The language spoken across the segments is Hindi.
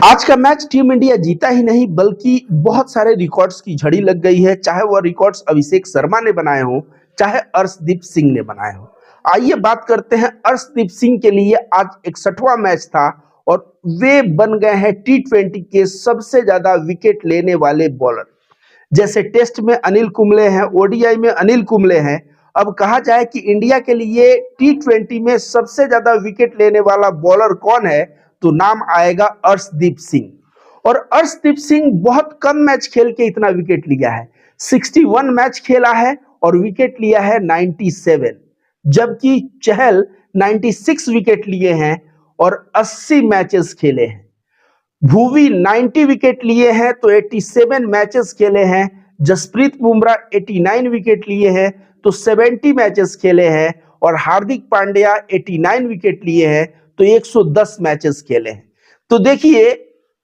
आज का मैच टीम इंडिया जीता ही नहीं बल्कि बहुत सारे रिकॉर्ड्स की झड़ी लग गई है। चाहे वह रिकॉर्ड्स अभिषेक शर्मा ने बनाए हों, चाहे अर्शदीप सिंह ने बनाए हों। आइए बात करते हैं अर्शदीप सिंह के लिए। आज 61वां मैच था और वे बन गए हैं T20 के सबसे ज्यादा विकेट लेने वाले बॉलर। जैसे टेस्ट में अनिल कुंबले हैं, ओडीआई में अनिल कुंबले हैं, अब कहा जाए कि इंडिया के लिए T20 में सबसे ज्यादा विकेट लेने वाला बॉलर कौन है तो नाम आएगा अर्शदीप सिंह। और अर्शदीप सिंह बहुत कम मैच खेल के इतना विकेट लिया है। 61 मैच खेला है और विकेट लिया है 97, जबकि चहल 96 विकेट लिए हैं और 80 मैचेस खेले हैं। भुवी 90 विकेट लिए हैं तो 87 मैचेस खेले हैं। जसप्रीत बुमराह 89 विकेट लिए हैं तो 70 मैचेस खेले हैं और हार्दिक पांड्या 89 विकेट लिए हैं तो 110 मैचेस खेले हैं। तो देखिए,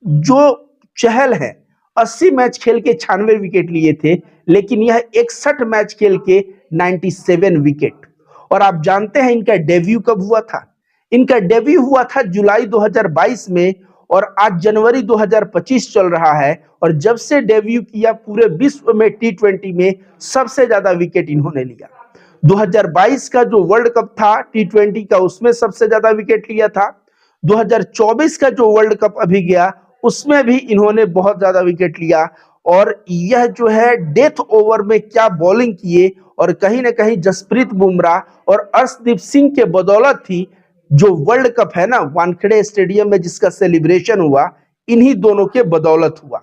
जो चहल है 80 मैच खेल के 96 विकेट लिए थे, लेकिन यह 61 मैच खेल के 97 विकेट। और आप जानते हैं इनका डेब्यू कब हुआ था? इनका डेब्यू हुआ था जुलाई 2022 में और आज जनवरी 2025 चल रहा है। और जब से डेब्यू किया पूरे विश्व में T20 में सबसे ज्यादा विकेट इन्होंने लिया। 2022 का जो वर्ल्ड कप था T20 का, उसमें सबसे ज्यादा विकेट लिया था। 2024 का जो वर्ल्ड कप अभी गया उसमें भी इन्होंने बहुत ज्यादा विकेट लिया। और यह जो है डेथ ओवर में क्या बॉलिंग किए, और कहीं ना कहीं जसप्रीत बुमराह और अर्शदीप सिंह के बदौलत थी जो वर्ल्ड कप है ना वानखेड़े स्टेडियम में जिसका सेलिब्रेशन हुआ, इन्हीं दोनों के बदौलत हुआ।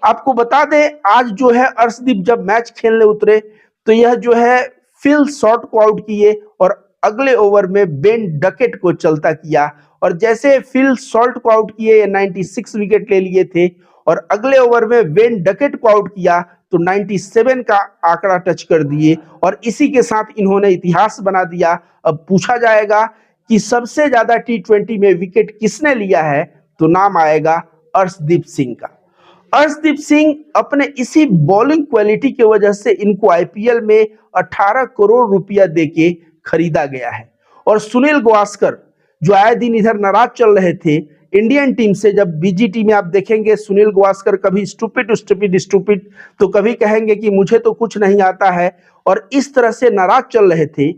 आपको बता दें, आज जो है अर्शदीप जब मैच खेलने उतरे तो यह जो है फिल शॉट को आउट किए और अगले ओवर में बेन डकेट को चलता किया। और जैसे फिल शॉट को आउट किए, ये 96 विकेट ले लिए थे और अगले ओवर में बेन डकेट को आउट किया तो 97 का आंकड़ा टच कर दिए और इसी के साथ इन्होंने इतिहास बना दिया। अब पूछा जाएगा कि सबसे ज्यादा T20 में विकेट किसने लिया है तो नाम आएगा अर्शदीप सिंह का। अर्शदीप सिंह अपने इसी बॉलिंग क्वालिटी की वजह से इनको आईपीएल में 18 करोड़ रुपया देके खरीदा गया है। और सुनील गावस्कर जो आए दिन इधर नाराज चल रहे थे इंडियन टीम से, जब बीजीटी में आप देखेंगे सुनील गावस्कर कभी स्टूपिड तो कभी कहेंगे कि मुझे तो कुछ नहीं आता है, और इस तरह से नाराज चल रहे थे।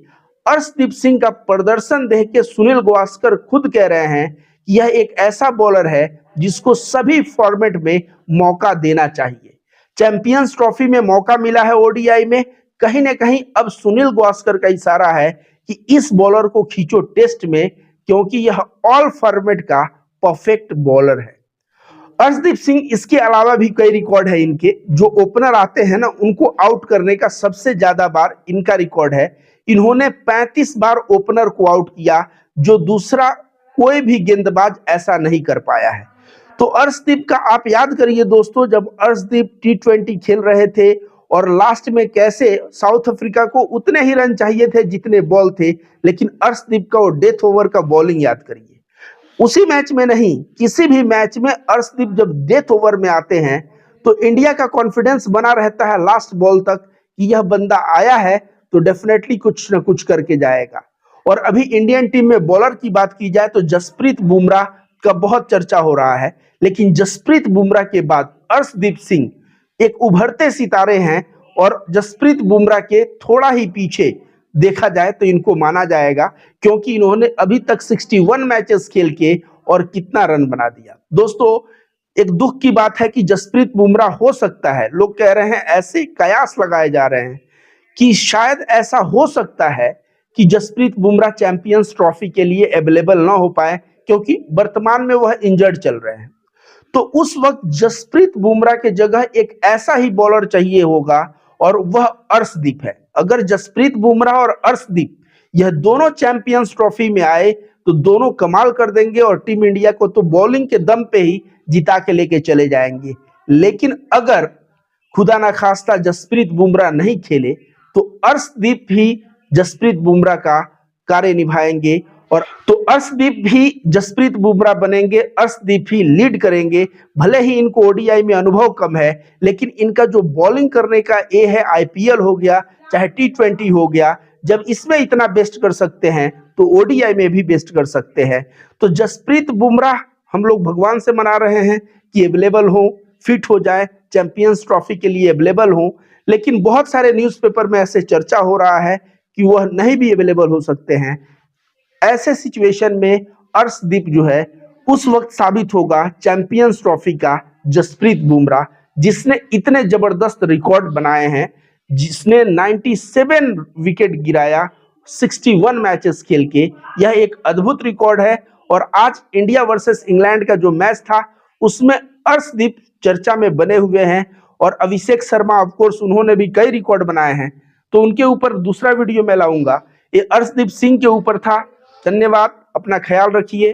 अर्शदीप सिंह का प्रदर्शन देख के सुनील गावस्कर खुद कह रहे हैं कि यह एक ऐसा बॉलर है जिसको सभी फॉर्मेट में मौका देना चाहिए। चैंपियंस ट्रॉफी में मौका मिला है ओडीआई में, कहीं ना कहीं अब सुनील गावस्कर का इशारा है कि इस बॉलर को खींचो टेस्ट में, क्योंकि यह ऑल फॉर्मेट का परफेक्ट बॉलर है। अर्शदीप सिंह इसके अलावा भी कई रिकॉर्ड है इनके। जो ओपनर आते हैं ना उनको आउट करने का सबसे ज्यादा बार इनका रिकॉर्ड है। इन्होंने 35 बार ओपनर को आउट किया, जो दूसरा कोई भी गेंदबाज ऐसा नहीं कर पाया है। तो अर्शदीप का आप याद करिए दोस्तों, जब अर्शदीप T20 खेल रहे थे और लास्ट में कैसे साउथ अफ्रीका को उतने ही रन चाहिए थे जितने बॉल थे, लेकिन अर्शदीप का वो डेथ ओवर का बॉलिंग याद करिए। उसी मैच में नहीं, किसी भी मैच में अर्शदीप जब डेथ ओवर में आते हैं तो इंडिया का कॉन्फिडेंस बना रहता है लास्ट बॉल तक कि यह बंदा आया है तो डेफिनेटली कुछ ना कुछ करके जाएगा। और अभी इंडियन टीम में बॉलर की बात की जाए तो जसप्रीत बुमराह का बहुत चर्चा हो रहा है, लेकिन जसप्रीत बुमराह के बाद अर्शदीप सिंह एक उभरते सितारे हैं। और जसप्रीत बुमराह के थोड़ा ही पीछे देखा जाए तो इनको माना जाएगा, क्योंकि इन्होंने अभी तक 61 मैचेस खेल के और कितना रन बना दिया। दोस्तों, एक दुख की बात है कि जसप्रीत बुमराह हो सकता है, लोग कह रहे हैं, ऐसे कयास लगाए जा रहे हैं कि शायद ऐसा हो सकता है कि जसप्रीत बुमराह चैंपियंस ट्रॉफी के लिए अवेलेबल ना हो पाए, क्योंकि वर्तमान में वह इंजर्ड चल रहे हैं। तो उस वक्त जसप्रीत बुमराह के जगह एक ऐसा ही बॉलर चाहिए होगा और वह अर्शदीप है। अगर जसप्रीत बुमराह और अर्शदीप यह दोनों चैंपियंस ट्रॉफी में आए तो दोनों कमाल कर देंगे और टीम इंडिया को तो बॉलिंग के दम पे ही जिता के लेके चले जाएंगे। लेकिन अगर खुदा ना खास्ता जसप्रीत बुमराह नहीं खेले तो अर्शदीप भी जसप्रीत बुमराह का कार्य निभाएंगे और तो अर्शदीप भी जसप्रीत बुमराह बनेंगे, अर्शदीप ही लीड करेंगे। भले ही इनको ओडीआई में अनुभव कम है, लेकिन इनका जो बॉलिंग करने का ये है, आईपीएल हो गया चाहे T20 हो गया, जब इसमें इतना बेस्ट कर सकते हैं तो ओडीआई में भी बेस्ट कर सकते हैं। तो जसप्रीत बुमराह हम लोग भगवान से मना रहे हैं कि अवेलेबल हो, फिट हो जाए, चैंपियंस ट्रॉफी के लिए अवेलेबल हो। लेकिन बहुत सारे न्यूज़पेपर में ऐसे चर्चा हो रहा है कि वह नहीं भी अवेलेबल हो सकते हैं। ऐसे सिचुएशन में अर्शदीप जो है उस वक्त साबित होगा चैंपियंस ट्रॉफी का जसप्रीत बुमराह, जिसने इतने जबरदस्त रिकॉर्ड बनाए हैं, जिसने 97 विकेट गिराया 61 मैचेस खेल के। यह एक अद्भुत रिकॉर्ड है। और आज इंडिया वर्सेस इंग्लैंड का जो मैच था उसमें अर्शदीप चर्चा में बने हुए हैं। और अभिषेक शर्मा ऑफ कोर्स उन्होंने भी कई रिकॉर्ड बनाए हैं, तो उनके ऊपर दूसरा वीडियो मैं लाऊंगा। ये अर्शदीप सिंह के ऊपर था। धन्यवाद, अपना ख्याल रखिए।